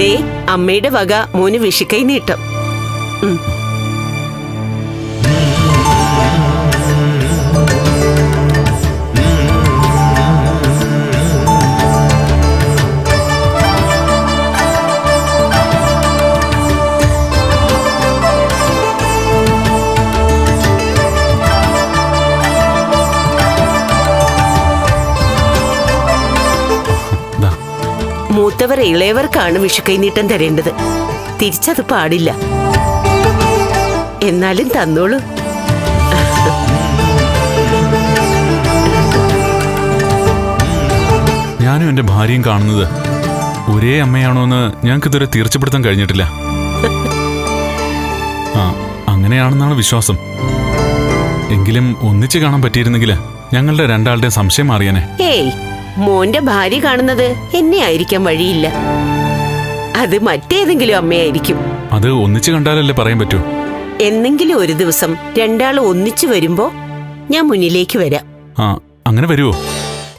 ദേ അമ്മയുടെ വക മോന് വിഷുക്കൈ നീട്ടം. മൂത്തവർ ഇളയവർക്കാണ് വിഷുക്കൈ നീട്ടം തരേണ്ടത്. തിരിച്ചത് പാടില്ല. എന്നാലും തന്നോളൂ. ഞാനും എന്റെ ഭാര്യയും കാണുന്നത് ഒരേ അമ്മയാണോ എന്ന് ഞങ്ങൾക്ക് ഇതുവരെ തീർച്ചപ്പെടുത്താൻ കഴിഞ്ഞിട്ടില്ല. അങ്ങനെയാണെന്നാണ് വിശ്വാസം. എങ്കിലും ഒന്നിച്ച് കാണാൻ പറ്റിയിരുന്നെങ്കിൽ ഞങ്ങളുടെ രണ്ടാളുടെ സംശയം മാറിയാനെ. ഏയ്, മോന്റെ ഭാര്യ കാണുന്നത് എന്നെ ആയിരിക്കാൻ വഴിയില്ല. അത് മറ്റേതെങ്കിലും അമ്മയായിരിക്കും. അത് ഒന്നിച്ച് കണ്ടാലല്ലേ പറയാൻ പറ്റൂ. എന്നെങ്കിലും ഒരു ദിവസം രണ്ടാളും ഒന്നിച്ചു വരുമ്പോ ഞാൻ മുന്നിലേക്ക് വരാം. അങ്ങനെ വരുമോ?